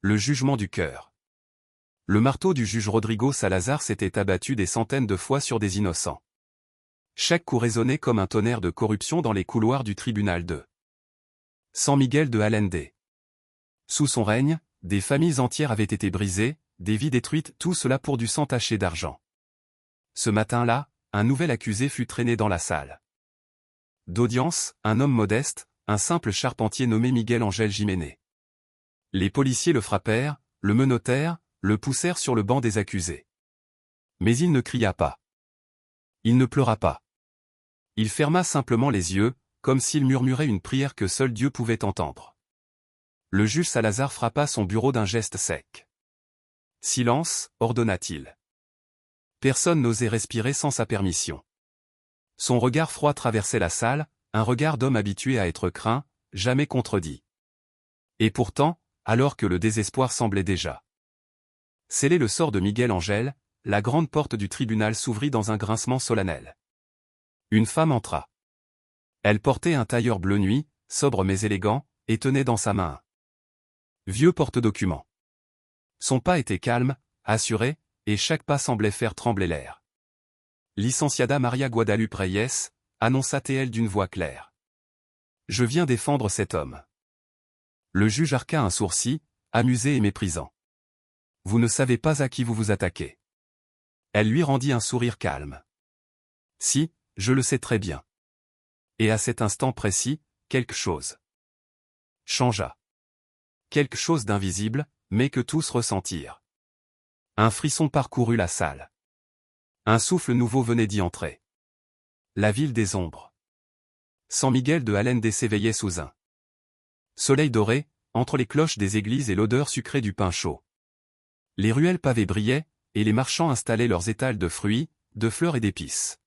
Le jugement du cœur. Le marteau du juge Rodrigo Salazar s'était abattu des centaines de fois sur des innocents. Chaque coup résonnait comme un tonnerre de corruption dans les couloirs du tribunal de San Miguel de Allende. Sous son règne, des familles entières avaient été brisées, des vies détruites, tout cela pour du sang taché d'argent. Ce matin-là, un nouvel accusé fut traîné dans la salle d'audience, un homme modeste, un simple charpentier nommé Miguel Ángel Jiménez. Les policiers le frappèrent, le menottèrent, le poussèrent sur le banc des accusés. Mais il ne cria pas. Il ne pleura pas. Il ferma simplement les yeux, comme s'il murmurait une prière que seul Dieu pouvait entendre. Le juge Salazar frappa son bureau d'un geste sec. « Silence » ordonna-t-il. Personne n'osait respirer sans sa permission. Son regard froid traversait la salle, un regard d'homme habitué à être craint, jamais contredit. Et pourtant, alors que le désespoir semblait déjà sceller le sort de Miguel Ángel, la grande porte du tribunal s'ouvrit dans un grincement solennel. Une femme entra. Elle portait un tailleur bleu nuit, sobre mais élégant, et tenait dans sa main un vieux porte-document. Son pas était calme, assuré, et chaque pas semblait faire trembler l'air. Licenciada Maria Guadalupe Reyes, annonça-t-elle d'une voix claire. Je viens défendre cet homme. Le juge arqua un sourcil, amusé et méprisant. Vous ne savez pas à qui vous vous attaquez. Elle lui rendit un sourire calme. Si, je le sais très bien. Et à cet instant précis, quelque chose changea. Quelque chose d'invisible, mais que tous ressentirent. Un frisson parcourut la salle. Un souffle nouveau venait d'y entrer. La ville des ombres. San Miguel de Allende s'éveillait sous un soleil doré, entre les cloches des églises et l'odeur sucrée du pain chaud. Les ruelles pavées brillaient, et les marchands installaient leurs étals de fruits, de fleurs et d'épices.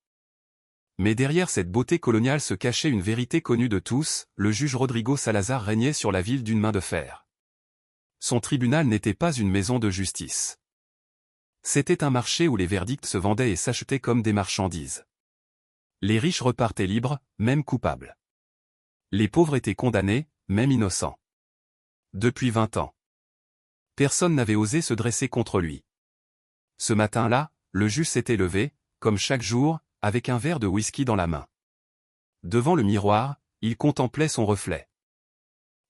Mais derrière cette beauté coloniale se cachait une vérité connue de tous, le juge Rodrigo Salazar régnait sur la ville d'une main de fer. Son tribunal n'était pas une maison de justice. C'était un marché où les verdicts se vendaient et s'achetaient comme des marchandises. Les riches repartaient libres, même coupables. Les pauvres étaient condamnés, même innocents. Depuis 20 ans. Personne n'avait osé se dresser contre lui. Ce matin-là, le juge s'était levé, comme chaque jour, avec un verre de whisky dans la main. Devant le miroir, il contemplait son reflet.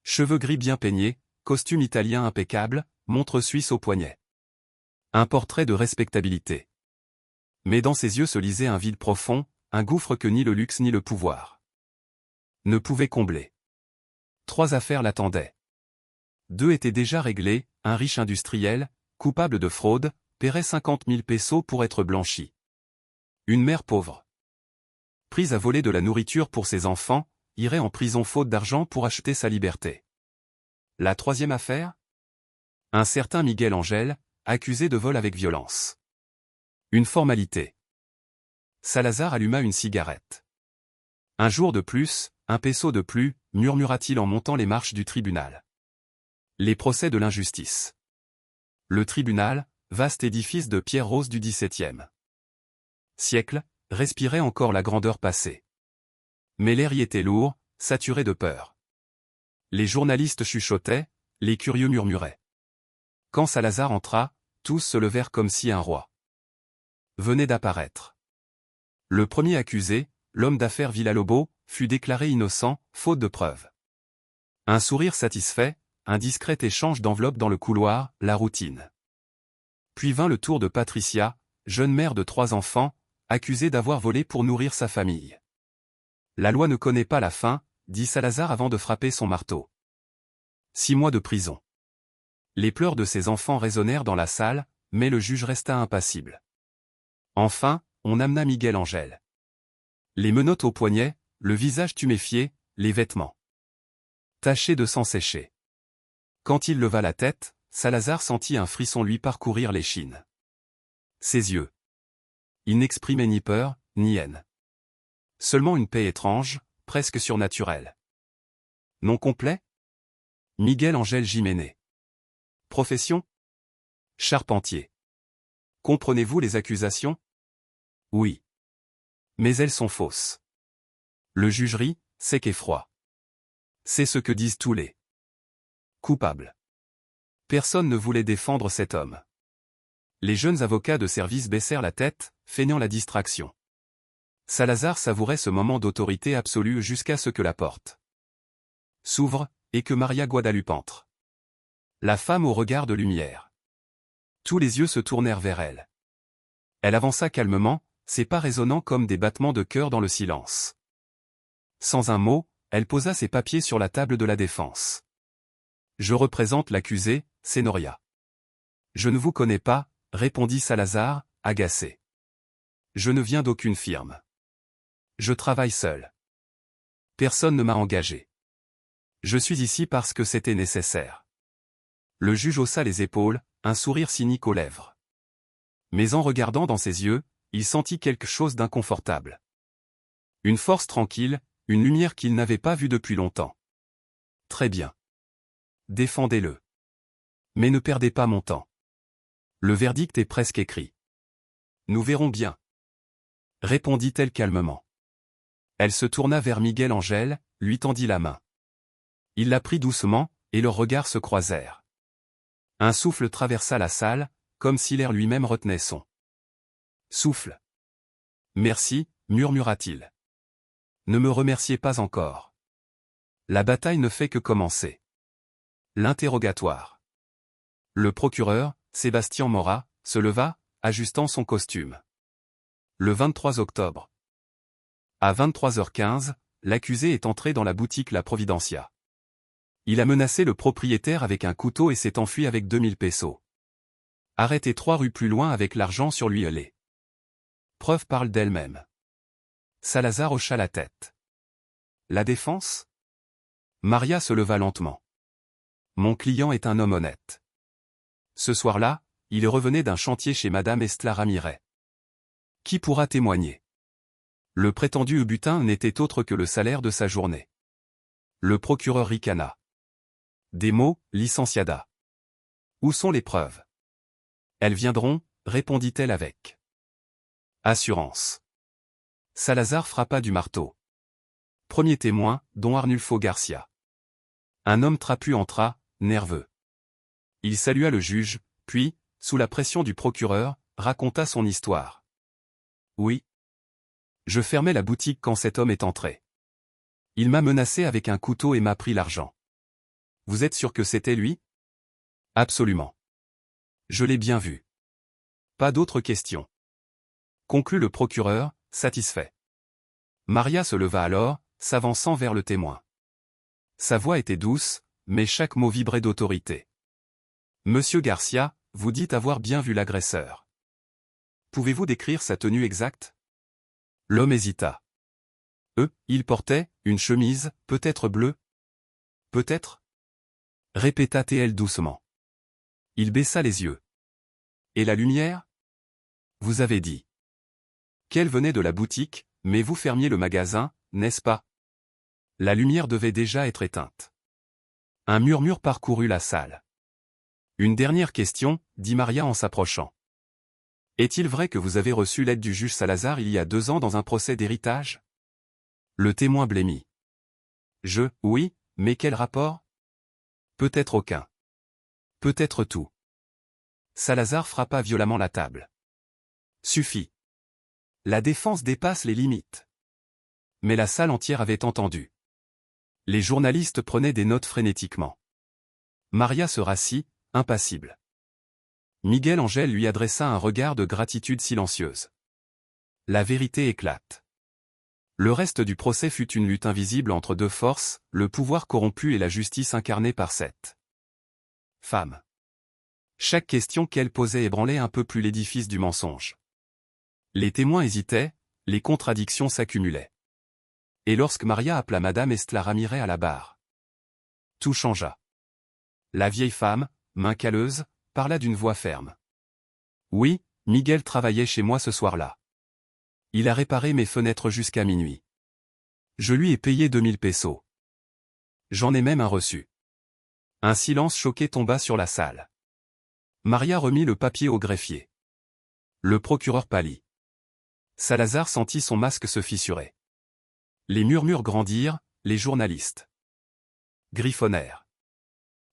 Cheveux gris bien peignés, costume italien impeccable, montre suisse au poignet. Un portrait de respectabilité. Mais dans ses yeux se lisait un vide profond, un gouffre que ni le luxe ni le pouvoir ne pouvaient combler. 3 affaires l'attendaient. 2 étaient déjà réglées, un riche industriel, coupable de fraude, paierait 50 000 pesos pour être blanchi. Une mère pauvre, prise à voler de la nourriture pour ses enfants, irait en prison faute d'argent pour acheter sa liberté. La 3e affaire? Un certain Miguel Ángel, accusé de vol avec violence. Une formalité. Salazar alluma une cigarette. Un jour de plus, un peso de plus, murmura-t-il en montant les marches du tribunal. Les procès de l'injustice. Le tribunal, vaste édifice de pierre rose du XVIIe siècle, respirait encore la grandeur passée. Mais l'air y était lourd, saturé de peur. Les journalistes chuchotaient, les curieux murmuraient. Quand Salazar entra, tous se levèrent comme si un roi venait d'apparaître. Le premier accusé, l'homme d'affaires Villalobos, fut déclaré innocent, faute de preuves. Un sourire satisfait, un discret échange d'enveloppes dans le couloir, la routine. Puis vint le tour de Patricia, jeune mère de 3 enfants, accusée d'avoir volé pour nourrir sa famille. La loi ne connaît pas la fin, dit Salazar avant de frapper son marteau. 6 mois de prison. Les pleurs de ses enfants résonnèrent dans la salle, mais le juge resta impassible. Enfin, on amena Miguel Ángel. Les menottes au poignet, le visage tuméfié, les vêtements tachés de sang séché. Quand il leva la tête, Salazar sentit un frisson lui parcourir l'échine. Ses yeux. Ils n'exprimaient ni peur, ni haine. Seulement une paix étrange, presque surnaturelle. Nom complet? Miguel Ángel Jiménez. Profession? Charpentier. Comprenez-vous les accusations? Oui. Mais elles sont fausses. Le juge rit, sec et froid. C'est ce que disent tous les coupables. Personne ne voulait défendre cet homme. Les jeunes avocats de service baissèrent la tête, feignant la distraction. Salazar savourait ce moment d'autorité absolue jusqu'à ce que la porte s'ouvre, et que Maria Guadalupe entre. La femme au regard de lumière. Tous les yeux se tournèrent vers elle. Elle avança calmement, ses pas résonnant comme des battements de cœur dans le silence. Sans un mot, elle posa ses papiers sur la table de la défense. « Je représente l'accusé, Senoria. »« Je ne vous connais pas, » répondit Salazar, agacé. « Je ne viens d'aucune firme. Je travaille seul. Personne ne m'a engagé. Je suis ici parce que c'était nécessaire. » Le juge haussa les épaules, un sourire cynique aux lèvres. Mais en regardant dans ses yeux, il sentit quelque chose d'inconfortable. Une force tranquille, une lumière qu'il n'avait pas vue depuis longtemps. « Très bien. Défendez-le. Mais ne perdez pas mon temps. Le verdict est presque écrit. Nous verrons bien. » Répondit-elle calmement. Elle se tourna vers Miguel Angel, lui tendit la main. Il la prit doucement, et leurs regards se croisèrent. Un souffle traversa la salle, comme si l'air lui-même retenait son souffle. « Merci, murmura-t-il. Ne me remerciez pas encore. La bataille ne fait que commencer. » L'interrogatoire. Le procureur, Sébastien Mora, se leva, ajustant son costume. Le 23 octobre. À 23h15, l'accusé est entré dans la boutique La Providencia. Il a menacé le propriétaire avec un couteau et s'est enfui avec 2000 pesos. Arrêté 3 rues plus loin avec l'argent sur lui. Les preuves parlent d'elles-mêmes. Salazar hocha la tête. La défense? Maria se leva lentement. Mon client est un homme honnête. Ce soir-là, il revenait d'un chantier chez Madame Estela Ramirez. Qui pourra témoigner? Le prétendu butin n'était autre que le salaire de sa journée. Le procureur ricana. Des mots, licenciada. Où sont les preuves? Elles viendront, répondit-elle avec assurance. Salazar frappa du marteau. Premier témoin, don Arnulfo Garcia. Un homme trapu entra, nerveux. Il salua le juge, puis, sous la pression du procureur, raconta son histoire. Oui. Je fermais la boutique quand cet homme est entré. Il m'a menacé avec un couteau et m'a pris l'argent. Vous êtes sûr que c'était lui? Absolument. Je l'ai bien vu. Pas d'autres questions. Conclut le procureur, satisfait. Maria se leva alors, s'avançant vers le témoin. Sa voix était douce, mais chaque mot vibrait d'autorité. Monsieur Garcia, vous dites avoir bien vu l'agresseur. Pouvez-vous décrire sa tenue exacte? L'homme hésita. Il portait une chemise, peut-être bleue? Peut-être? Répéta-t-elle doucement. Il baissa les yeux. Et la lumière? Vous avez dit qu'elle venait de la boutique, mais vous fermiez le magasin, n'est-ce pas? La lumière devait déjà être éteinte. Un murmure parcourut la salle. Une dernière question, dit Maria en s'approchant. Est-il vrai que vous avez reçu l'aide du juge Salazar il y a 2 ans dans un procès d'héritage? Le témoin blêmit. Oui, mais quel rapport? Peut-être aucun. Peut-être tout. Salazar frappa violemment la table. Suffit. La défense dépasse les limites. Mais la salle entière avait entendu. Les journalistes prenaient des notes frénétiquement. Maria se rassit, impassible. Miguel Angel lui adressa un regard de gratitude silencieuse. La vérité éclate. Le reste du procès fut une lutte invisible entre deux forces, le pouvoir corrompu et la justice incarnée par cette femme. Chaque question qu'elle posait ébranlait un peu plus l'édifice du mensonge. Les témoins hésitaient, les contradictions s'accumulaient. Et lorsque Maria appela Madame Estela Ramirez à la barre, tout changea. La vieille femme, main calleuse, parla d'une voix ferme. Oui, Miguel travaillait chez moi ce soir-là. Il a réparé mes fenêtres jusqu'à minuit. Je lui ai payé 2000 pesos. J'en ai même un reçu. Un silence choqué tomba sur la salle. Maria remit le papier au greffier. Le procureur pâlit. Salazar sentit son masque se fissurer. Les murmures grandirent, les journalistes griffonnèrent.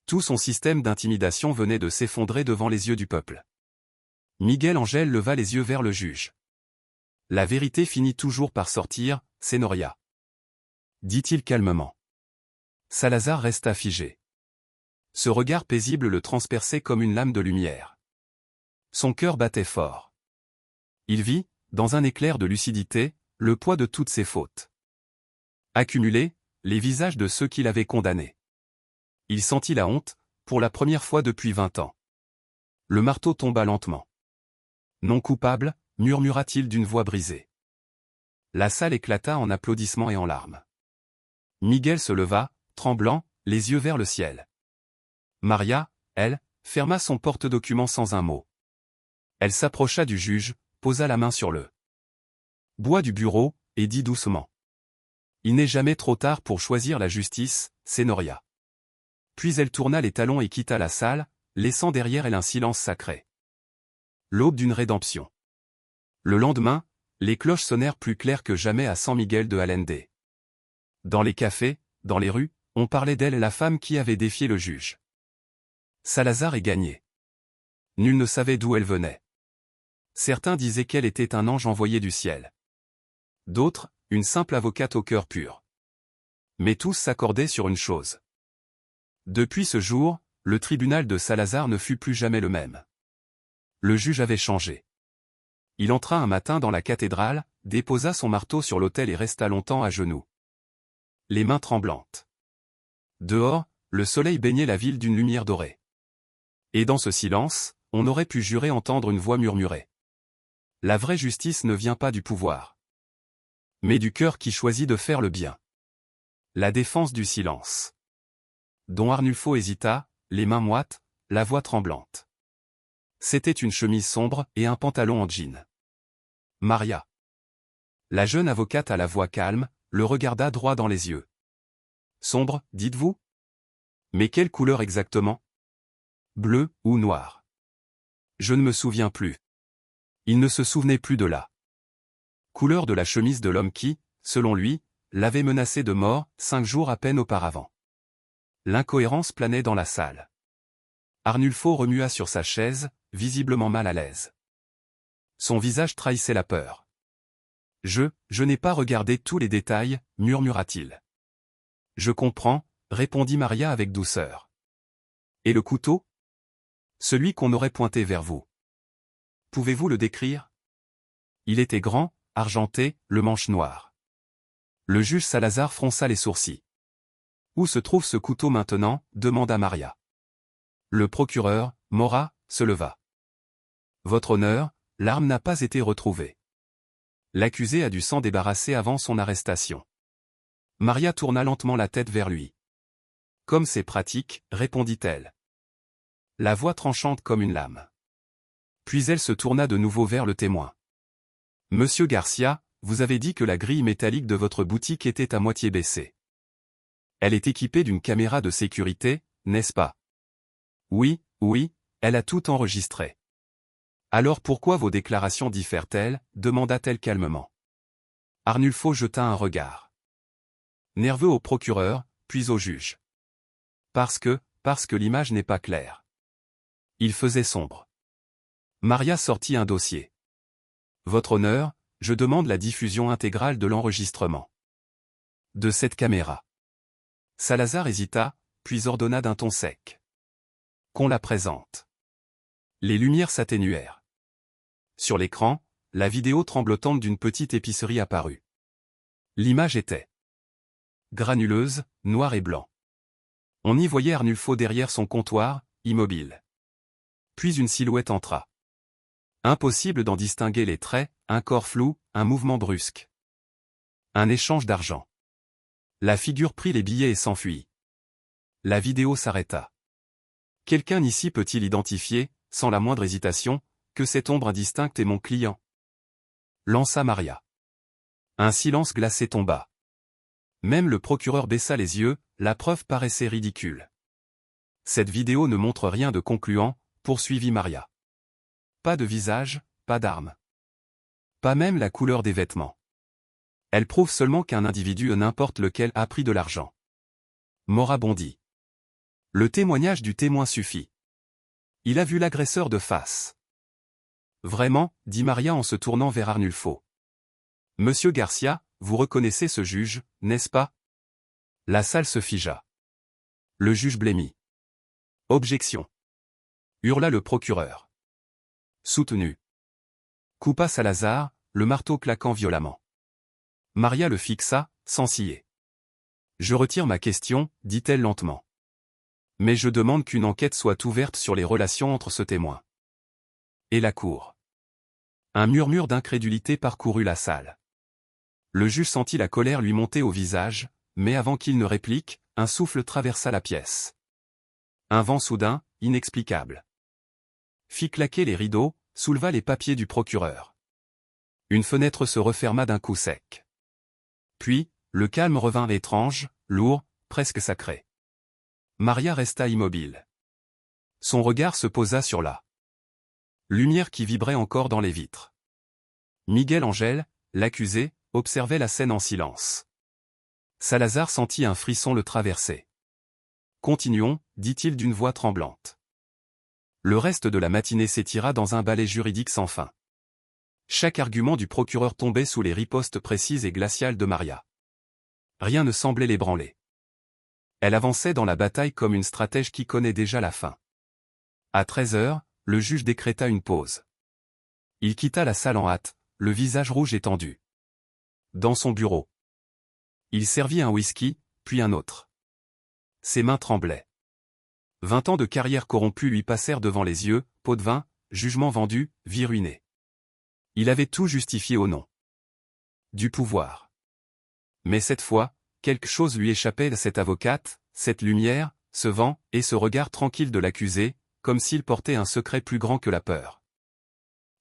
Tout son système d'intimidation venait de s'effondrer devant les yeux du peuple. Miguel Angel leva les yeux vers le juge. La vérité finit toujours par sortir, Senoria, dit-il calmement. Salazar resta figé. Ce regard paisible le transperçait comme une lame de lumière. Son cœur battait fort. Il vit, dans un éclair de lucidité, le poids de toutes ses fautes. Accumulés, les visages de ceux qui l'avaient condamné. Il sentit la honte, pour la première fois depuis 20 ans. Le marteau tomba lentement. Non coupable, murmura-t-il d'une voix brisée. La salle éclata en applaudissements et en larmes. Miguel se leva, tremblant, les yeux vers le ciel. Maria, elle, ferma son porte-document sans un mot. Elle s'approcha du juge, posa la main sur le bois du bureau, et dit doucement. Il n'est jamais trop tard pour choisir la justice, Senoria. Puis elle tourna les talons et quitta la salle, laissant derrière elle un silence sacré. L'aube d'une rédemption. Le lendemain, les cloches sonnèrent plus claires que jamais à San Miguel de Allende. Dans les cafés, dans les rues, on parlait d'elle, la femme qui avait défié le juge. Salazar est gagné. Nul ne savait d'où elle venait. Certains disaient qu'elle était un ange envoyé du ciel. D'autres, une simple avocate au cœur pur. Mais tous s'accordaient sur une chose. Depuis ce jour, le tribunal de Salazar ne fut plus jamais le même. Le juge avait changé. Il entra un matin dans la cathédrale, déposa son marteau sur l'autel et resta longtemps à genoux, les mains tremblantes. Dehors, le soleil baignait la ville d'une lumière dorée. Et dans ce silence, on aurait pu jurer entendre une voix murmurer. La vraie justice ne vient pas du pouvoir, mais du cœur qui choisit de faire le bien. La défense du silence. Don Arnulfo hésita, les mains moites, la voix tremblante. C'était une chemise sombre et un pantalon en jean. Maria. La jeune avocate à la voix calme, le regarda droit dans les yeux. Sombre, dites-vous? Mais quelle couleur exactement? Bleu ou noir? Je ne me souviens plus. Il ne se souvenait plus de la couleur de la chemise de l'homme qui, selon lui, l'avait menacé de mort 5 jours à peine auparavant. L'incohérence planait dans la salle. Arnulfo remua sur sa chaise, visiblement mal à l'aise. Son visage trahissait la peur. Je n'ai pas regardé tous les détails, murmura-t-il. Je comprends, répondit Maria avec douceur. Et le couteau? Celui qu'on aurait pointé vers vous. Pouvez-vous le décrire? Il était grand, argenté, le manche noir. Le juge Salazar fronça les sourcils. Où se trouve ce couteau maintenant? Demanda Maria. Le procureur, Mora, se leva. Votre honneur, l'arme n'a pas été retrouvée. L'accusé a dû s'en débarrasser avant son arrestation. Maria tourna lentement la tête vers lui. Comme c'est pratique, répondit-elle. La voix tranchante comme une lame. Puis elle se tourna de nouveau vers le témoin. Monsieur Garcia, vous avez dit que la grille métallique de votre boutique était à moitié baissée. Elle est équipée d'une caméra de sécurité, n'est-ce pas? Oui, elle a tout enregistré. Alors pourquoi vos déclarations diffèrent-elles? Demanda-t-elle calmement. Arnulfo jeta un regard nerveux au procureur, puis au juge. Parce que l'image n'est pas claire. Il faisait sombre. Maria sortit un dossier. Votre honneur, je demande la diffusion intégrale de l'enregistrement de cette caméra. Salazar hésita, puis ordonna d'un ton sec. Qu'on la présente. Les lumières s'atténuèrent. Sur l'écran, la vidéo tremblotante d'une petite épicerie apparut. L'image était granuleuse, noir et blanc. On y voyait Arnulfo derrière son comptoir, immobile. Puis une silhouette entra. Impossible d'en distinguer les traits, un corps flou, un mouvement brusque. Un échange d'argent. La figure prit les billets et s'enfuit. La vidéo s'arrêta. Quelqu'un ici peut-il identifier, sans la moindre hésitation, que cette ombre indistincte est mon client? Lança Maria. Un silence glacé tomba. Même le procureur baissa les yeux, la preuve paraissait ridicule. Cette vidéo ne montre rien de concluant, poursuivit Maria. Pas de visage, pas d'arme. Pas même la couleur des vêtements. Elle prouve seulement qu'un individu n'importe lequel a pris de l'argent. Mora bondit. Le témoignage du témoin suffit. Il a vu l'agresseur de face. Vraiment, dit Maria en se tournant vers Arnulfo. Monsieur Garcia, vous reconnaissez ce juge, n'est-ce pas? La salle se figea. Le juge blêmit. Objection. Hurla le procureur. Soutenu. Coupa Salazar, le marteau claquant violemment. Maria le fixa, sans ciller. Je retire ma question, dit-elle lentement. Mais je demande qu'une enquête soit ouverte sur les relations entre ce témoin et la cour. Un murmure d'incrédulité parcourut la salle. Le juge sentit la colère lui monter au visage, mais avant qu'il ne réplique, un souffle traversa la pièce. Un vent soudain, inexplicable, fit claquer les rideaux, souleva les papiers du procureur. Une fenêtre se referma d'un coup sec. Puis, le calme revint étrange, lourd, presque sacré. Maria resta immobile. Son regard se posa sur la lumière qui vibrait encore dans les vitres. Miguel Angel, l'accusé, observait la scène en silence. Salazar sentit un frisson le traverser. « Continuons, dit-il d'une voix tremblante. » Le reste de la matinée s'étira dans un balai juridique sans fin. Chaque argument du procureur tombait sous les ripostes précises et glaciales de Maria. Rien ne semblait l'ébranler. Elle avançait dans la bataille comme une stratège qui connaît déjà la fin. À 13 heures, le juge décréta une pause. Il quitta la salle en hâte, le visage rouge et tendu. Dans son bureau. Il servit un whisky, puis un autre. Ses mains tremblaient. 20 ans de carrière corrompue lui passèrent devant les yeux, pot de vin, jugement vendu, vie ruinée. Il avait tout justifié au nom du pouvoir. Mais cette fois, quelque chose lui échappait à cette avocate, cette lumière, ce vent, et ce regard tranquille de l'accusé, comme s'il portait un secret plus grand que la peur.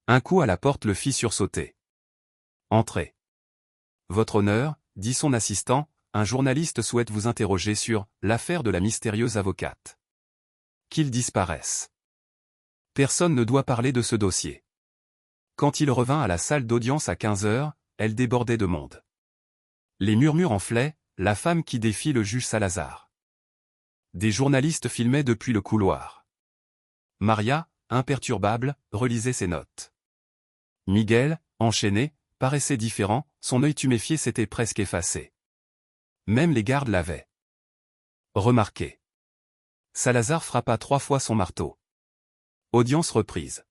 Un coup à la porte le fit sursauter. « Entrez. »« Votre honneur, » dit son assistant, « un journaliste souhaite vous interroger sur l'affaire de la mystérieuse avocate. » Qu'il disparaisse. Personne ne doit parler de ce dossier. Quand il revint à la salle d'audience à 15 heures, elle débordait de monde. Les murmures enflaient, la femme qui défie le juge Salazar. Des journalistes filmaient depuis le couloir. Maria, imperturbable, relisait ses notes. Miguel, enchaîné, paraissait différent, son œil tuméfié s'était presque effacé. Même les gardes l'avaient remarqué. Salazar frappa 3 fois son marteau. Audience reprise.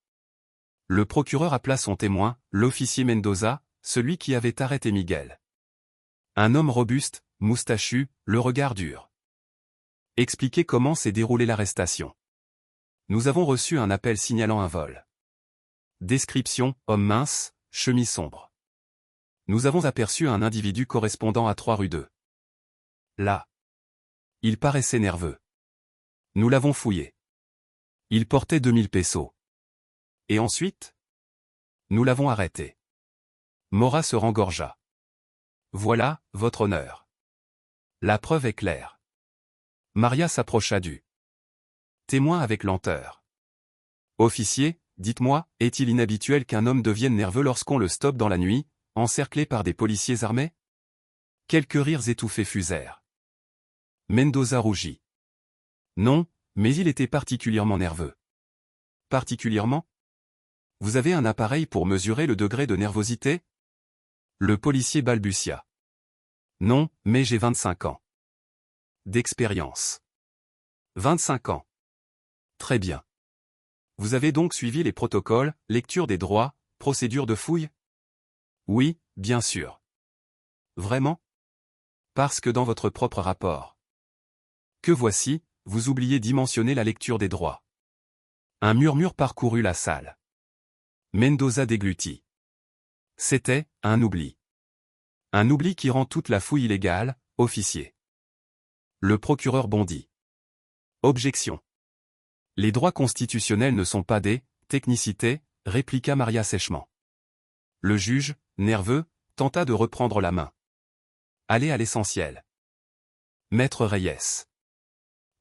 Le procureur appela son témoin, l'officier Mendoza, celui qui avait arrêté Miguel. Un homme robuste, moustachu, le regard dur. Expliquez comment s'est déroulée l'arrestation. Nous avons reçu un appel signalant un vol. Description, homme mince, chemise sombre. Nous avons aperçu un individu correspondant à 3 rue 2. Là. Il paraissait nerveux. Nous l'avons fouillé. Il portait 2000 pesos. Et ensuite? Nous l'avons arrêté. Mora se rengorgea. Voilà, votre honneur. La preuve est claire. Maria s'approcha du témoin avec lenteur. Officier, dites-moi, est-il inhabituel qu'un homme devienne nerveux lorsqu'on le stoppe dans la nuit, encerclé par des policiers armés? Quelques rires étouffés fusèrent. Mendoza rougit. Non, mais il était particulièrement nerveux. Particulièrement? Vous avez un appareil pour mesurer le degré de nervosité? Le policier balbutia. Non, mais j'ai 25 ans. D'expérience. 25 ans. Très bien. Vous avez donc suivi les protocoles, lecture des droits, procédure de fouille? Oui, bien sûr. Vraiment? Parce que dans votre propre rapport que voici, vous oubliez d'y mentionner la lecture des droits. Un murmure parcourut la salle. Mendoza déglutit. C'était un oubli. Un oubli qui rend toute la fouille illégale, officier. Le procureur bondit. Objection. Les droits constitutionnels ne sont pas des technicités, répliqua Maria sèchement. Le juge, nerveux, tenta de reprendre la main. Allez à l'essentiel. Maître Reyes.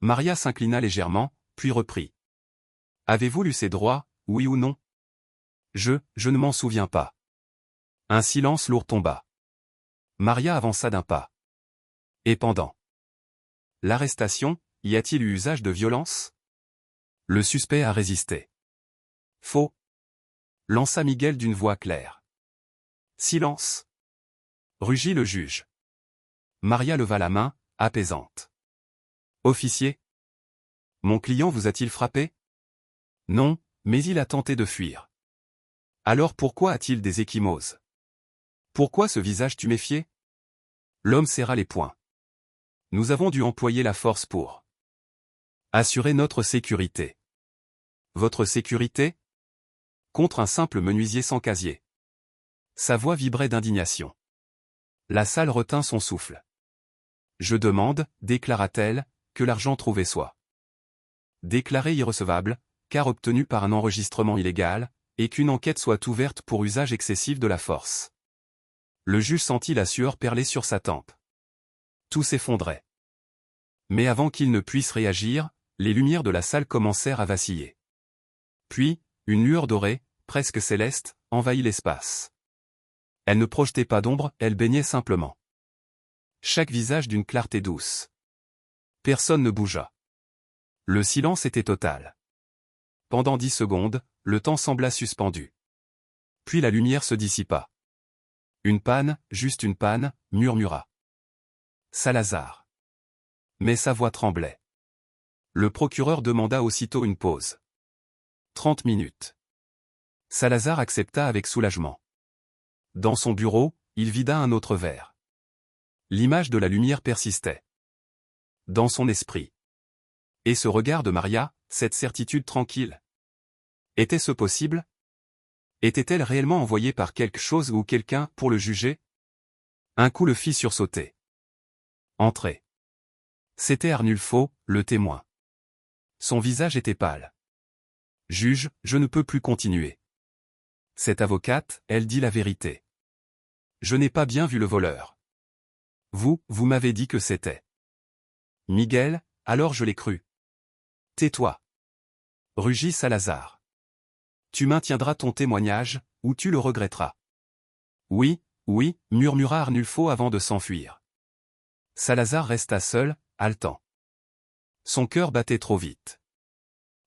Maria s'inclina légèrement, puis reprit. Avez-vous lu ces droits, oui ou non? Je ne m'en souviens pas. Un silence lourd tomba. Maria avança d'un pas. Et pendant l'arrestation, y a-t-il eu usage de violence? Le suspect a résisté. Faux. Lança Miguel d'une voix claire. Silence. Rugit le juge. Maria leva la main, apaisante. Officier? Mon client vous a-t-il frappé? Non, mais il a tenté de fuir. Alors pourquoi a-t-il des ecchymoses? Pourquoi ce visage tuméfié? L'homme serra les poings. Nous avons dû employer la force pour assurer notre sécurité. Votre sécurité? Contre un simple menuisier sans casier. Sa voix vibrait d'indignation. La salle retint son souffle. Je demande, déclara-t-elle, que l'argent trouvé soit déclaré irrecevable, car obtenu par un enregistrement illégal, et qu'une enquête soit ouverte pour usage excessif de la force. Le juge sentit la sueur perler sur sa tempe. Tout s'effondrait. Mais avant qu'il ne puisse réagir, les lumières de la salle commencèrent à vaciller. Puis, une lueur dorée, presque céleste, envahit l'espace. Elle ne projetait pas d'ombre, elle baignait simplement. Chaque visage d'une clarté douce. Personne ne bougea. Le silence était total. Pendant 10 secondes, le temps sembla suspendu. Puis la lumière se dissipa. Une panne, juste une panne, murmura Salazar. Mais sa voix tremblait. Le procureur demanda aussitôt une pause. 30 minutes. Salazar accepta avec soulagement. Dans son bureau, il vida un autre verre. L'image de la lumière persistait. Dans son esprit. Et ce regard de Maria, cette certitude tranquille. Était-ce possible? Était-elle réellement envoyée par quelque chose ou quelqu'un pour le juger? Un coup le fit sursauter. Entrez. C'était Arnulfo, le témoin. Son visage était pâle. Juge, je ne peux plus continuer. Cette avocate, elle dit la vérité. Je n'ai pas bien vu le voleur. Vous m'avez dit que c'était Miguel, alors je l'ai cru. Tais-toi. Rugit Salazar. Tu maintiendras ton témoignage, ou tu le regretteras. Oui, murmura Arnulfo avant de s'enfuir. Salazar resta seul, haletant. Son cœur battait trop vite.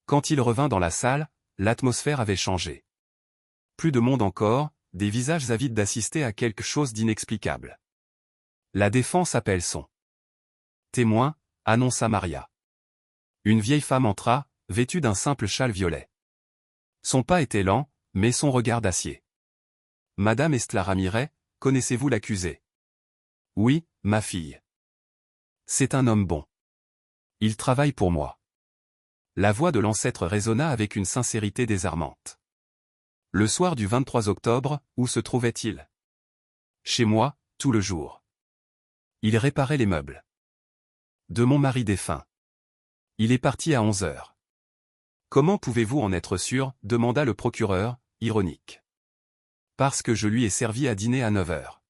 Quand il revint dans la salle, l'atmosphère avait changé. Plus de monde encore, des visages avides d'assister à quelque chose d'inexplicable. La défense appelle son témoin, annonça Maria. Une vieille femme entra, vêtue d'un simple châle violet. Son pas était lent, mais son regard d'acier. Madame Estla Ramirez, connaissez-vous l'accusé? Oui, ma fille. C'est un homme bon. Il travaille pour moi. La voix de l'ancêtre résonna avec une sincérité désarmante. Le soir du 23 octobre, où se trouvait-il? Chez moi, tout le jour. Il réparait les meubles de mon mari défunt. Il est parti à 11 heures. Comment pouvez-vous en être sûr? Demanda le procureur, ironique. Parce que je lui ai servi à dîner à 9 heures.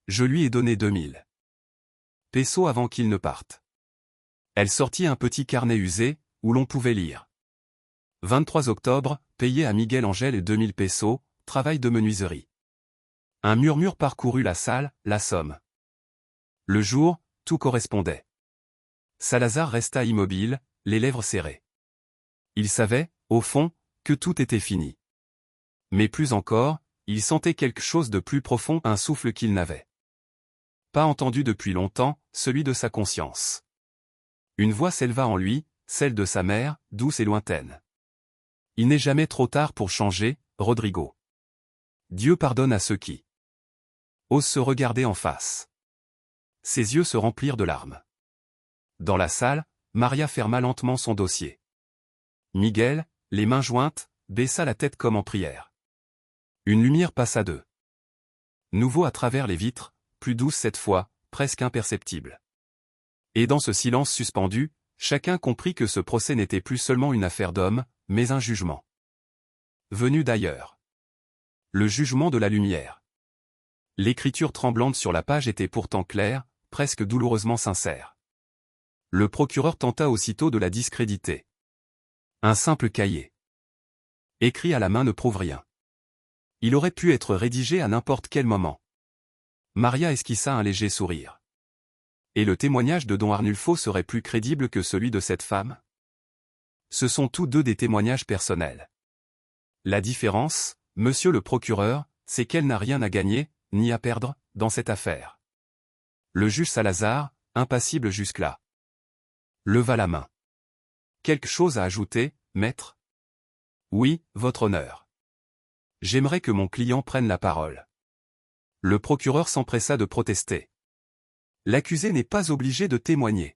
Je lui ai donné 2000 pesos avant qu'il ne parte. Elle sortit un petit carnet usé, où l'on pouvait lire. 23 octobre, payé à Miguel Angel 2000 pesos, travail de menuiserie. Un murmure parcourut la salle, la somme. Le jour, tout correspondait. Salazar resta immobile, les lèvres serrées. Il savait, au fond, que tout était fini. Mais plus encore, il sentait quelque chose de plus profond, un souffle qu'il n'avait pas entendu depuis longtemps, celui de sa conscience. Une voix s'éleva en lui, celle de sa mère, douce et lointaine. Il n'est jamais trop tard pour changer, Rodrigo. Dieu pardonne à ceux qui osent se regarder en face. Ses yeux se remplirent de larmes. Dans la salle, Maria ferma lentement son dossier. Miguel, les mains jointes, baissa la tête comme en prière. Une lumière passa d'eux. Nouveau à travers les vitres, plus douce cette fois, presque imperceptible. Et dans ce silence suspendu, chacun comprit que ce procès n'était plus seulement une affaire d'homme, mais un jugement venu d'ailleurs. Le jugement de la lumière. L'écriture tremblante sur la page était pourtant claire, presque douloureusement sincère. Le procureur tenta aussitôt de la discréditer. Un simple cahier écrit à la main ne prouve rien. Il aurait pu être rédigé à n'importe quel moment. Maria esquissa un léger sourire. Et le témoignage de don Arnulfo serait plus crédible que celui de cette femme? Ce sont tous deux des témoignages personnels. La différence, monsieur le procureur, c'est qu'elle n'a rien à gagner, ni à perdre, dans cette affaire. Le juge Salazar, impassible jusque-là, leva la main. Quelque chose à ajouter, maître? Oui, votre honneur. J'aimerais que mon client prenne la parole. Le procureur s'empressa de protester. L'accusé n'est pas obligé de témoigner.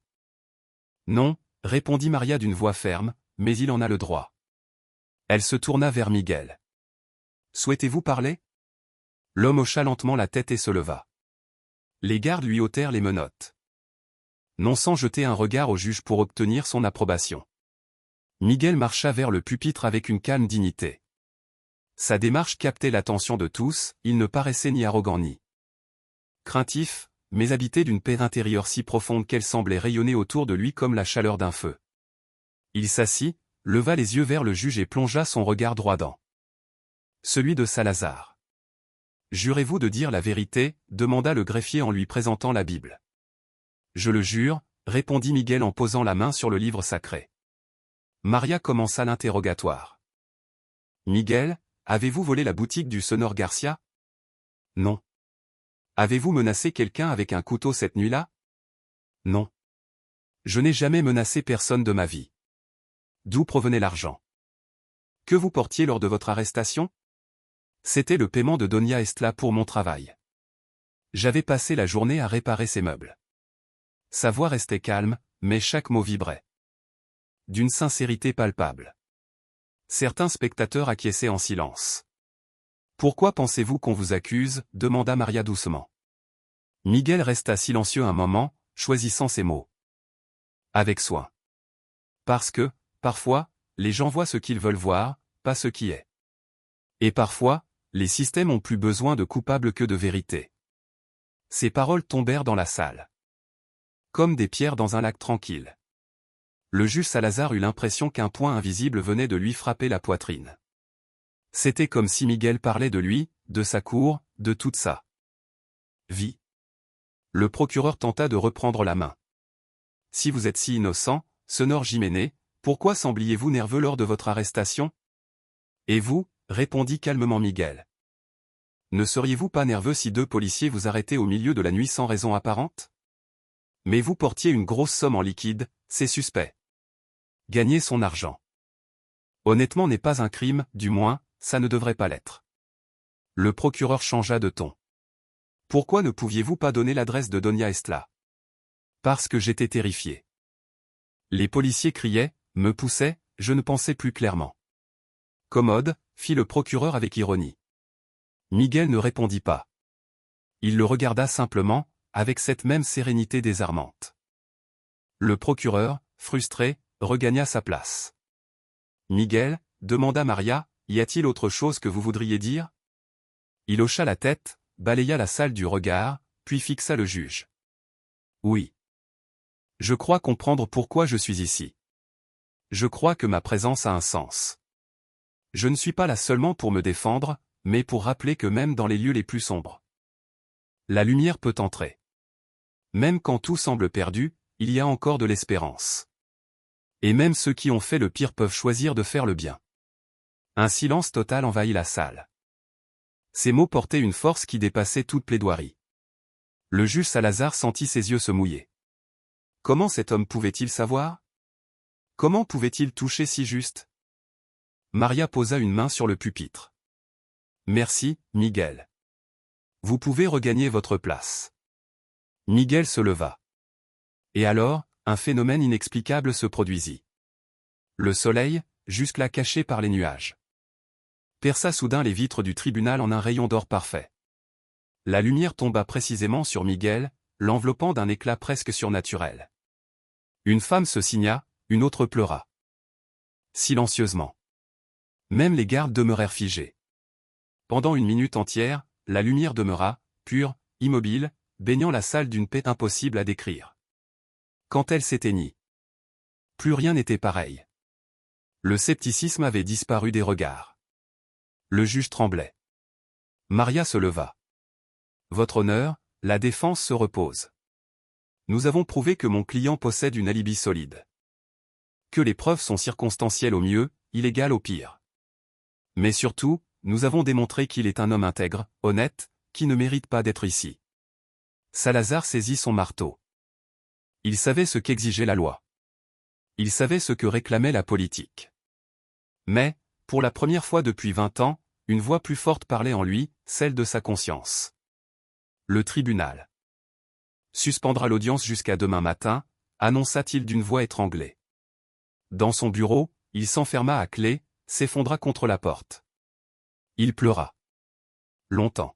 Non, répondit Maria d'une voix ferme, mais il en a le droit. Elle se tourna vers Miguel. Souhaitez-vous parler? L'homme hocha lentement la tête et se leva. Les gardes lui ôtèrent les menottes. Non sans jeter un regard au juge pour obtenir son approbation. Miguel marcha vers le pupitre avec une calme dignité. Sa démarche captait l'attention de tous, il ne paraissait ni arrogant ni craintif, mais habité d'une paix intérieure si profonde qu'elle semblait rayonner autour de lui comme la chaleur d'un feu. Il s'assit, leva les yeux vers le juge et plongea son regard droit dans celui de Salazar. Jurez-vous de dire la vérité? Demanda le greffier en lui présentant la Bible. Je le jure, répondit Miguel en posant la main sur le livre sacré. Maria commença l'interrogatoire. Miguel, avez-vous volé la boutique du sonneur Garcia? Non. Avez-vous menacé quelqu'un avec un couteau cette nuit-là? Non. Je n'ai jamais menacé personne de ma vie. D'où provenait l'argent? Que vous portiez lors de votre arrestation? C'était le paiement de Donia Estla pour mon travail. J'avais passé la journée à réparer ses meubles. Sa voix restait calme, mais chaque mot vibrait d'une sincérité palpable. Certains spectateurs acquiesçaient en silence. Pourquoi pensez-vous qu'on vous accuse? Demanda Maria doucement. Miguel resta silencieux un moment, choisissant ses mots avec soin. Parce que, parfois, les gens voient ce qu'ils veulent voir, pas ce qui est. Et parfois, les systèmes ont plus besoin de coupables que de vérité. Ces paroles tombèrent dans la salle comme des pierres dans un lac tranquille. Le juge Salazar eut l'impression qu'un poing invisible venait de lui frapper la poitrine. C'était comme si Miguel parlait de lui, de sa cour, de toute sa vie. Le procureur tenta de reprendre la main. Si vous êtes si innocent, Senor Jiménez, pourquoi sembliez-vous nerveux lors de votre arrestation? Et vous? Répondit calmement Miguel. Ne seriez-vous pas nerveux si deux policiers vous arrêtaient au milieu de la nuit sans raison apparente? Mais vous portiez une grosse somme en liquide, c'est suspect. Gagner son argent. Honnêtement n'est pas un crime, du moins, ça ne devrait pas l'être. Le procureur changea de ton. Pourquoi ne pouviez-vous pas donner l'adresse de Donia Estla? Parce que j'étais terrifié. Les policiers criaient, me poussaient, je ne pensais plus clairement. Commode, fit le procureur avec ironie. Miguel ne répondit pas. Il le regarda simplement, avec cette même sérénité désarmante. Le procureur, frustré, regagna sa place. Miguel, demanda Maria, y a-t-il autre chose que vous voudriez dire? Il hocha la tête, balaya la salle du regard, puis fixa le juge. Oui. Je crois comprendre pourquoi je suis ici. Je crois que ma présence a un sens. Je ne suis pas là seulement pour me défendre, mais pour rappeler que même dans les lieux les plus sombres, la lumière peut entrer. Même quand tout semble perdu, il y a encore de l'espérance. Et même ceux qui ont fait le pire peuvent choisir de faire le bien. Un silence total envahit la salle. Ces mots portaient une force qui dépassait toute plaidoirie. Le juge Salazar sentit ses yeux se mouiller. Comment cet homme pouvait-il savoir? Comment pouvait-il toucher si juste? Maria posa une main sur le pupitre. Merci, Miguel. Vous pouvez regagner votre place. Miguel se leva. Et alors, un phénomène inexplicable se produisit. Le soleil, jusque-là caché par les nuages, perça soudain les vitres du tribunal en un rayon d'or parfait. La lumière tomba précisément sur Miguel, l'enveloppant d'un éclat presque surnaturel. Une femme se signa, une autre pleura. Silencieusement. Même les gardes demeurèrent figés. Pendant une minute entière, la lumière demeura, pure, immobile, baignant la salle d'une paix impossible à décrire. Quand elle s'éteignit, plus rien n'était pareil. Le scepticisme avait disparu des regards. Le juge tremblait. Maria se leva. Votre honneur, la défense se repose. Nous avons prouvé que mon client possède une alibi solide. Que les preuves sont circonstancielles au mieux, illégales au pire. Mais surtout, nous avons démontré qu'il est un homme intègre, honnête, qui ne mérite pas d'être ici. Salazar saisit son marteau. Il savait ce qu'exigeait la loi. Il savait ce que réclamait la politique. Mais, pour la première fois depuis 20 ans, une voix plus forte parlait en lui, celle de sa conscience. Le tribunal suspendra l'audience jusqu'à demain matin, annonça-t-il d'une voix étranglée. Dans son bureau, il s'enferma à clé, s'effondra contre la porte. Il pleura. Longtemps.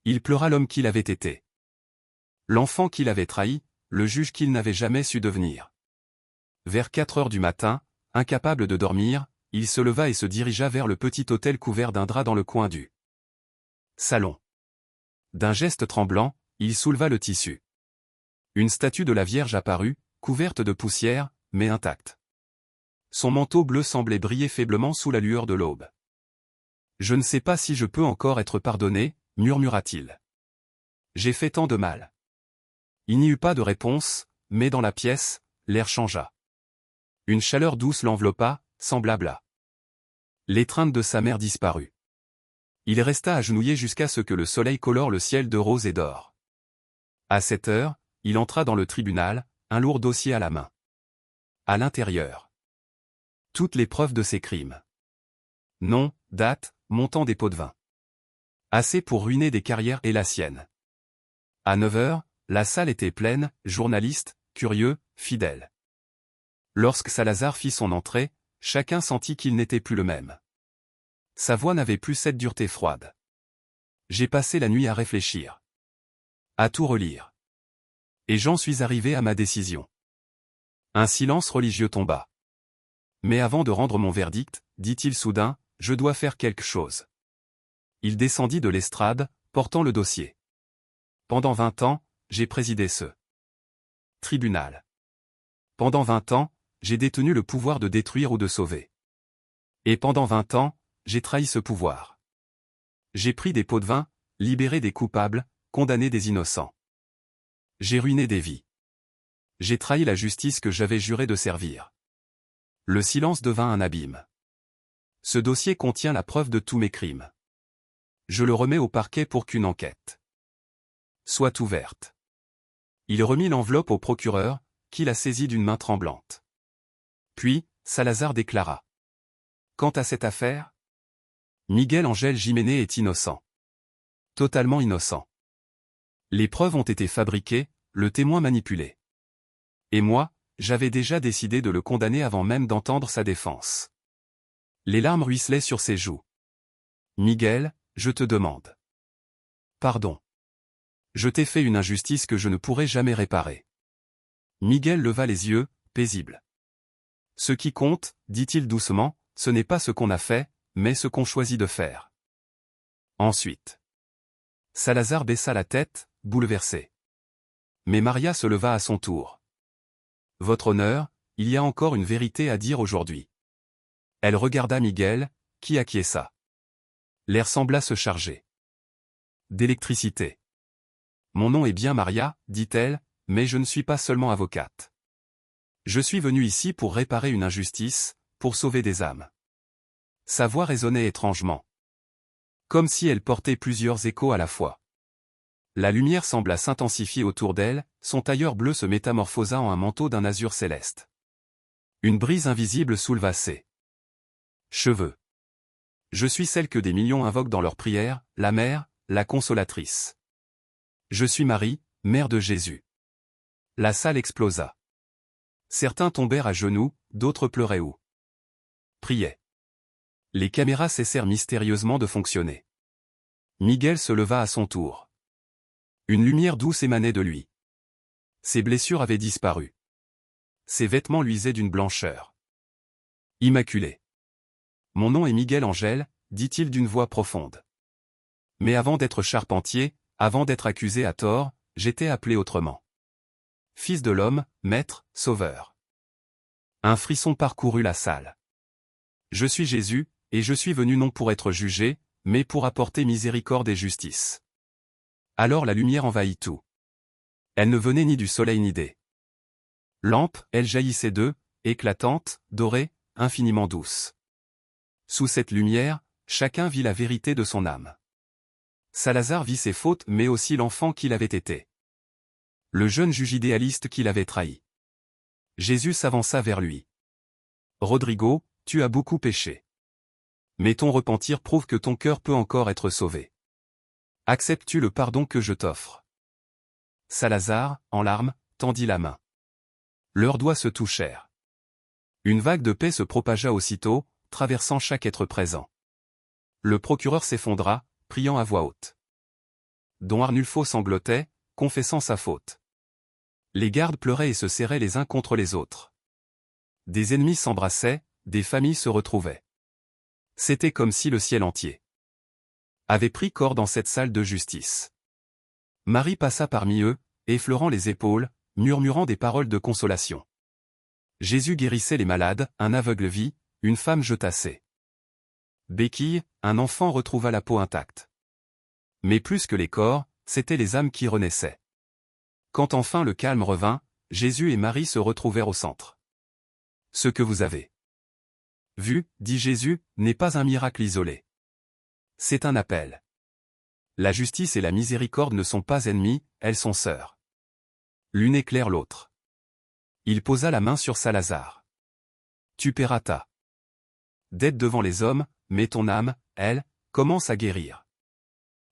Il pleura l'homme qu'il avait été. L'enfant qu'il avait trahi, le juge qu'il n'avait jamais su devenir. Vers 4 heures du matin, incapable de dormir, il se leva et se dirigea vers le petit hôtel couvert d'un drap dans le coin du salon. D'un geste tremblant, il souleva le tissu. Une statue de la Vierge apparut, couverte de poussière, mais intacte. Son manteau bleu semblait briller faiblement sous la lueur de l'aube. « Je ne sais pas si je peux encore être pardonné, » murmura-t-il. « J'ai fait tant de mal. » Il n'y eut pas de réponse, mais dans la pièce, l'air changea. Une chaleur douce l'enveloppa, semblable à l'étreinte de sa mère disparue. Il resta agenouillé jusqu'à ce que le soleil colore le ciel de rose et d'or. À 7 heures, il entra dans le tribunal, un lourd dossier à la main. À l'intérieur, toutes les preuves de ses crimes. Nom, date, montant des pots de vin. Assez pour ruiner des carrières et la sienne. À 9 heures, la salle était pleine, journalistes, curieux, fidèles. Lorsque Salazar fit son entrée, chacun sentit qu'il n'était plus le même. Sa voix n'avait plus cette dureté froide. J'ai passé la nuit à réfléchir. À tout relire. Et j'en suis arrivé à ma décision. Un silence religieux tomba. Mais avant de rendre mon verdict, dit-il soudain, je dois faire quelque chose. Il descendit de l'estrade, portant le dossier. Pendant 20 ans, j'ai présidé ce tribunal. Pendant 20 ans, j'ai détenu le pouvoir de détruire ou de sauver. Et pendant 20 ans, j'ai trahi ce pouvoir. J'ai pris des pots de vin, libéré des coupables, condamné des innocents. J'ai ruiné des vies. J'ai trahi la justice que j'avais juré de servir. Le silence devint un abîme. Ce dossier contient la preuve de tous mes crimes. Je le remets au parquet pour qu'une enquête soit ouverte. Il remit l'enveloppe au procureur, qui la saisit d'une main tremblante. Puis, Salazar déclara. Quant à cette affaire, Miguel Ángel Jiménez est innocent. Totalement innocent. Les preuves ont été fabriquées, le témoin manipulé. Et moi, j'avais déjà décidé de le condamner avant même d'entendre sa défense. Les larmes ruisselaient sur ses joues. Miguel, je te demande pardon. Je t'ai fait une injustice que je ne pourrai jamais réparer. Miguel leva les yeux, paisible. Ce qui compte, dit-il doucement, ce n'est pas ce qu'on a fait, mais ce qu'on choisit de faire. Ensuite, Salazar baissa la tête, bouleversé. Mais Maria se leva à son tour. Votre honneur, il y a encore une vérité à dire aujourd'hui. Elle regarda Miguel, qui acquiesça. L'air sembla se charger d'électricité. Mon nom est bien Maria, dit-elle, mais je ne suis pas seulement avocate. Je suis venue ici pour réparer une injustice, pour sauver des âmes. Sa voix résonnait étrangement. Comme si elle portait plusieurs échos à la fois. La lumière sembla s'intensifier autour d'elle, son tailleur bleu se métamorphosa en un manteau d'un azur céleste. Une brise invisible souleva ses cheveux. Je suis celle que des millions invoquent dans leurs prières, la mère, la consolatrice. Je suis Marie, mère de Jésus. La salle explosa. Certains tombèrent à genoux, d'autres pleuraient ou priaient. Les caméras cessèrent mystérieusement de fonctionner. Miguel se leva à son tour. Une lumière douce émanait de lui. Ses blessures avaient disparu. Ses vêtements luisaient d'une blancheur immaculée. Mon nom est Miguel Ángel, dit-il d'une voix profonde. Mais avant d'être charpentier, avant d'être accusé à tort, j'étais appelé autrement. Fils de l'homme, maître, sauveur. Un frisson parcourut la salle. Je suis Jésus, et je suis venu non pour être jugé, mais pour apporter miséricorde et justice. Alors la lumière envahit tout. Elle ne venait ni du soleil ni des lampes, elle jaillissait d'eux, éclatante, dorée, infiniment douce. Sous cette lumière, chacun vit la vérité de son âme. Salazar vit ses fautes mais aussi l'enfant qu'il avait été. Le jeune juge idéaliste qu'il avait trahi. Jésus s'avança vers lui. « Rodrigo, tu as beaucoup péché. Mais ton repentir prouve que ton cœur peut encore être sauvé. Acceptes-tu le pardon que je t'offre ?» Salazar, en larmes, tendit la main. Leurs doigts se touchèrent. Une vague de paix se propagea aussitôt, traversant chaque être présent. Le procureur s'effondra, priant à voix haute. Don Arnulfo sanglotait, confessant sa faute. Les gardes pleuraient et se serraient les uns contre les autres. Des ennemis s'embrassaient, des familles se retrouvaient. C'était comme si le ciel entier avait pris corps dans cette salle de justice. Marie passa parmi eux, effleurant les épaules, murmurant des paroles de consolation. Jésus guérissait les malades, un aveugle vit, une femme jeta ses béquilles, un enfant retrouva la peau intacte. Mais plus que les corps, c'étaient les âmes qui renaissaient. Quand enfin le calme revint, Jésus et Marie se retrouvèrent au centre. « Ce que vous avez vu, dit Jésus, n'est pas un miracle isolé. C'est un appel. La justice et la miséricorde ne sont pas ennemies, elles sont sœurs. L'une éclaire l'autre. » Il posa la main sur Salazar. « Tu paieras ta dette devant les hommes, mais ton âme, elle, commence à guérir. »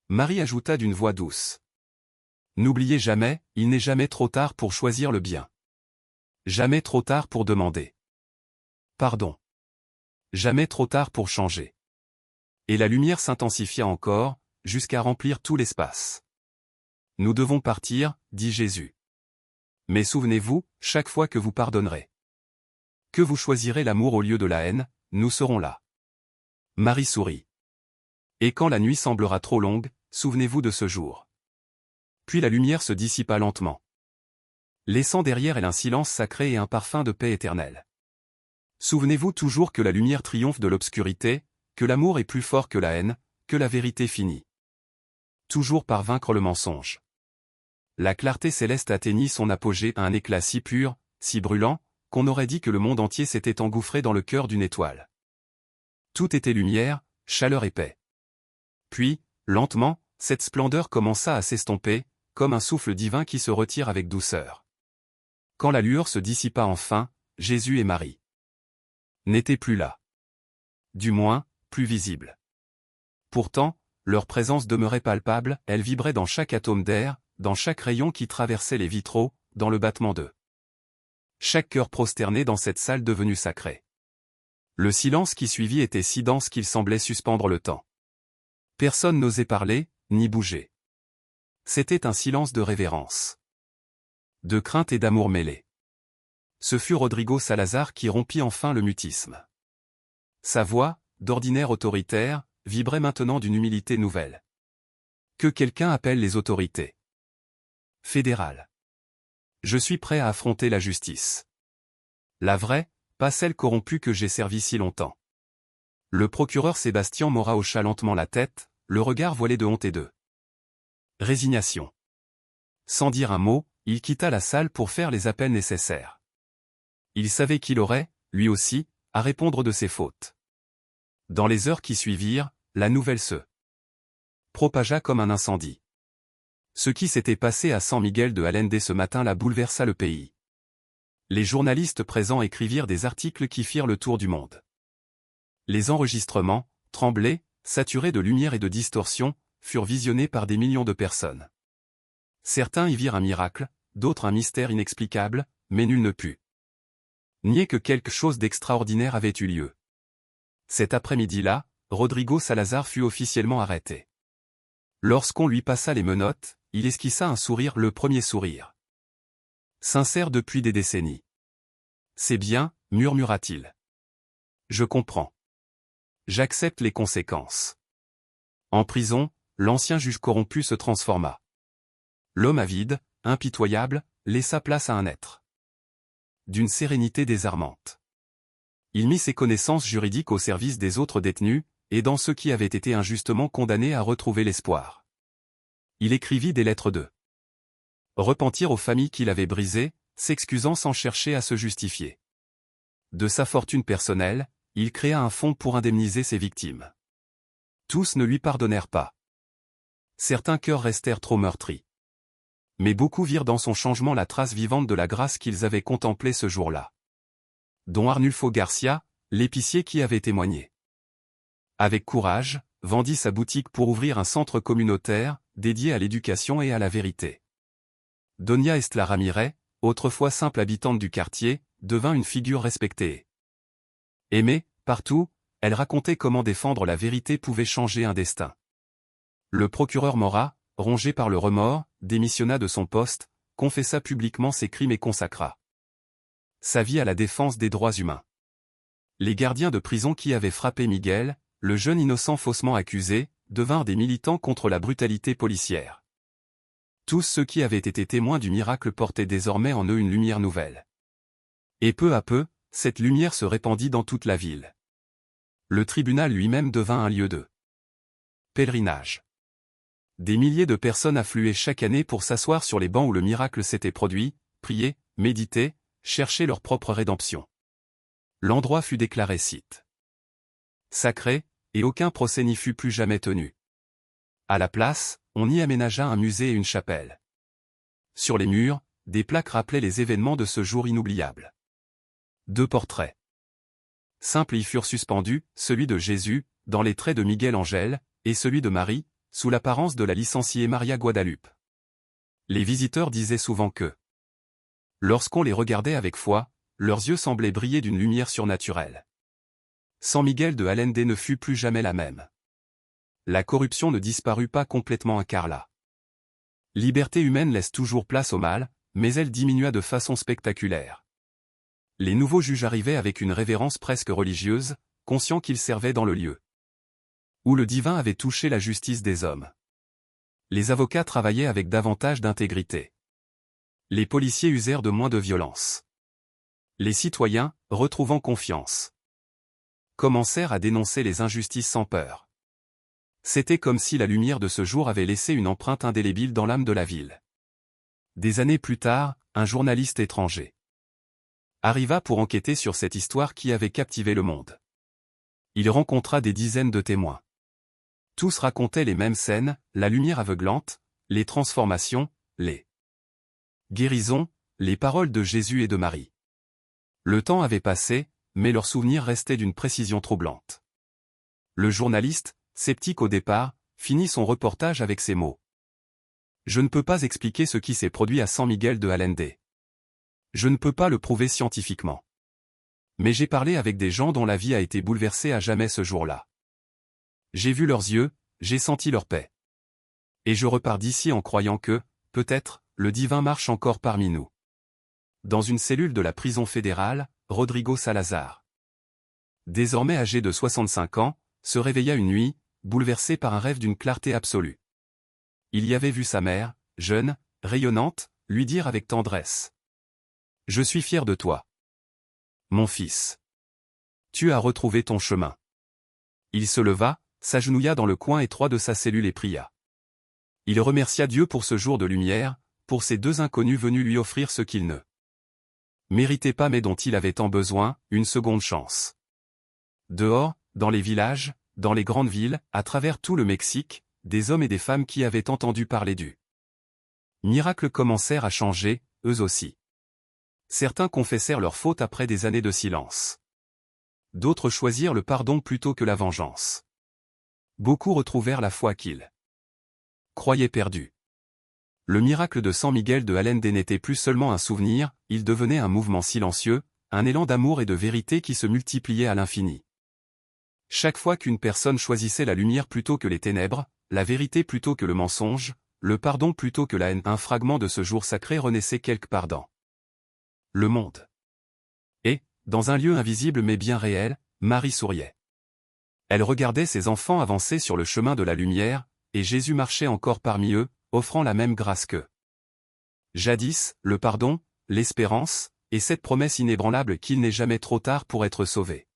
Marie ajouta d'une voix douce. « N'oubliez jamais, il n'est jamais trop tard pour choisir le bien. Jamais trop tard pour demander pardon. Jamais trop tard pour changer. » Et la lumière s'intensifia encore, jusqu'à remplir tout l'espace. « Nous devons partir, dit Jésus. Mais souvenez-vous, chaque fois que vous pardonnerez, que vous choisirez l'amour au lieu de la haine, nous serons là. » Marie sourit. « Et quand la nuit semblera trop longue, souvenez-vous de ce jour. » Puis la lumière se dissipa lentement, laissant derrière elle un silence sacré et un parfum de paix éternelle. Souvenez-vous toujours que la lumière triomphe de l'obscurité, que l'amour est plus fort que la haine, que la vérité finit toujours par vaincre le mensonge. La clarté céleste atteignit son apogée à un éclat si pur, si brûlant, qu'on aurait dit que le monde entier s'était engouffré dans le cœur d'une étoile. Tout était lumière, chaleur et paix. Puis, lentement, cette splendeur commença à s'estomper, comme un souffle divin qui se retire avec douceur. Quand la lueur se dissipa enfin, Jésus et Marie n'étaient plus là. Du moins, plus visibles. Pourtant, leur présence demeurait palpable, elle vibrait dans chaque atome d'air, dans chaque rayon qui traversait les vitraux, dans le battement d'eux. Chaque cœur prosterné dans cette salle devenue sacrée. Le silence qui suivit était si dense qu'il semblait suspendre le temps. Personne n'osait parler, ni bouger. C'était un silence de révérence, de crainte et d'amour mêlés. Ce fut Rodrigo Salazar qui rompit enfin le mutisme. Sa voix, d'ordinaire autoritaire, vibrait maintenant d'une humilité nouvelle. Que quelqu'un appelle les autorités fédérales. Je suis prêt à affronter la justice. La vraie, pas celle corrompue que j'ai servie si longtemps. Le procureur Sébastien Mora hocha lentement la tête, le regard voilé de honte et de résignation. Sans dire un mot, il quitta la salle pour faire les appels nécessaires. Il savait qu'il aurait, lui aussi, à répondre de ses fautes. Dans les heures qui suivirent, la nouvelle se propagea comme un incendie. Ce qui s'était passé à San Miguel de Allende ce matin-là bouleversa le pays. Les journalistes présents écrivirent des articles qui firent le tour du monde. Les enregistrements, tremblés, saturés de lumière et de distorsion, furent visionnés par des millions de personnes. Certains y virent un miracle, d'autres un mystère inexplicable, mais nul ne put nier que quelque chose d'extraordinaire avait eu lieu. Cet après-midi-là, Rodrigo Salazar fut officiellement arrêté. Lorsqu'on lui passa les menottes, il esquissa un sourire, le premier sourire sincère depuis des décennies. « C'est bien, murmura-t-il. Je comprends. J'accepte les conséquences. » En prison, l'ancien juge corrompu se transforma. L'homme avide, impitoyable, laissa place à un être d'une sérénité désarmante. Il mit ses connaissances juridiques au service des autres détenus, aidant ceux qui avaient été injustement condamnés à retrouver l'espoir. Il écrivit des lettres de Repentir aux familles qu'il avait brisées, s'excusant sans chercher à se justifier. De sa fortune personnelle, il créa un fonds pour indemniser ses victimes. Tous ne lui pardonnèrent pas. Certains cœurs restèrent trop meurtris. Mais beaucoup virent dans son changement la trace vivante de la grâce qu'ils avaient contemplée ce jour-là. Dont Arnulfo Garcia, l'épicier qui avait témoigné. Avec courage, vendit sa boutique pour ouvrir un centre communautaire, dédié à l'éducation et à la vérité. Doña Estela Ramirez, autrefois simple habitante du quartier, devint une figure respectée. Aimée, partout, elle racontait comment défendre la vérité pouvait changer un destin. Le procureur Mora, rongé par le remords, démissionna de son poste, confessa publiquement ses crimes et consacra sa vie à la défense des droits humains. Les gardiens de prison qui avaient frappé Miguel, le jeune innocent faussement accusé, devinrent des militants contre la brutalité policière. Tous ceux qui avaient été témoins du miracle portaient désormais en eux une lumière nouvelle. Et peu à peu, cette lumière se répandit dans toute la ville. Le tribunal lui-même devint un lieu de pèlerinage. Des milliers de personnes affluaient chaque année pour s'asseoir sur les bancs où le miracle s'était produit, prier, méditer, chercher leur propre rédemption. L'endroit fut déclaré site sacré, et aucun procès n'y fut plus jamais tenu. À la place, on y aménagea un musée et une chapelle. Sur les murs, des plaques rappelaient les événements de ce jour inoubliable. 2 portraits simples y furent suspendus, celui de Jésus, dans les traits de Miguel Angel, et celui de Marie, sous l'apparence de la licenciée Maria Guadalupe. Les visiteurs disaient souvent que, lorsqu'on les regardait avec foi, leurs yeux semblaient briller d'une lumière surnaturelle. San Miguel de Allende ne fut plus jamais la même. La corruption ne disparut pas complètement à Carla. Liberté humaine laisse toujours place au mal, mais elle diminua de façon spectaculaire. Les nouveaux juges arrivaient avec une révérence presque religieuse, conscients qu'ils servaient dans le lieu où le divin avait touché la justice des hommes. Les avocats travaillaient avec davantage d'intégrité. Les policiers usèrent de moins de violence. Les citoyens, retrouvant confiance, commencèrent à dénoncer les injustices sans peur. C'était comme si la lumière de ce jour avait laissé une empreinte indélébile dans l'âme de la ville. Des années plus tard, un journaliste étranger arriva pour enquêter sur cette histoire qui avait captivé le monde. Il rencontra des dizaines de témoins. Tous racontaient les mêmes scènes, la lumière aveuglante, les transformations, les guérisons, les paroles de Jésus et de Marie. Le temps avait passé, mais leurs souvenirs restaient d'une précision troublante. Le journaliste, sceptique au départ, finit son reportage avec ces mots. Je ne peux pas expliquer ce qui s'est produit à San Miguel de Allende. Je ne peux pas le prouver scientifiquement. Mais j'ai parlé avec des gens dont la vie a été bouleversée à jamais ce jour-là. J'ai vu leurs yeux, j'ai senti leur paix. Et je repars d'ici en croyant que, peut-être, le divin marche encore parmi nous. Dans une cellule de la prison fédérale, Rodrigo Salazar, désormais âgé de 65 ans, se réveilla une nuit, bouleversé par un rêve d'une clarté absolue. Il y avait vu sa mère, jeune, rayonnante, lui dire avec tendresse. « Je suis fier de toi. Mon fils. Tu as retrouvé ton chemin. » Il se leva, s'agenouilla dans le coin étroit de sa cellule et pria. Il remercia Dieu pour ce jour de lumière, pour ces 2 inconnus venus lui offrir ce qu'il ne méritait pas mais dont il avait tant besoin, une seconde chance. Dehors, dans les villages, dans les grandes villes, à travers tout le Mexique, des hommes et des femmes qui avaient entendu parler du miracle commencèrent à changer, eux aussi. Certains confessèrent leurs fautes après des années de silence. D'autres choisirent le pardon plutôt que la vengeance. Beaucoup retrouvèrent la foi qu'ils croyaient perdue. Le miracle de San Miguel de Allende n'était plus seulement un souvenir, il devenait un mouvement silencieux, un élan d'amour et de vérité qui se multipliait à l'infini. Chaque fois qu'une personne choisissait la lumière plutôt que les ténèbres, la vérité plutôt que le mensonge, le pardon plutôt que la haine, un fragment de ce jour sacré renaissait quelque part dans le monde. Et, dans un lieu invisible mais bien réel, Marie souriait. Elle regardait ses enfants avancer sur le chemin de la lumière, et Jésus marchait encore parmi eux, offrant la même grâce que jadis, le pardon, l'espérance, et cette promesse inébranlable qu'il n'est jamais trop tard pour être sauvé.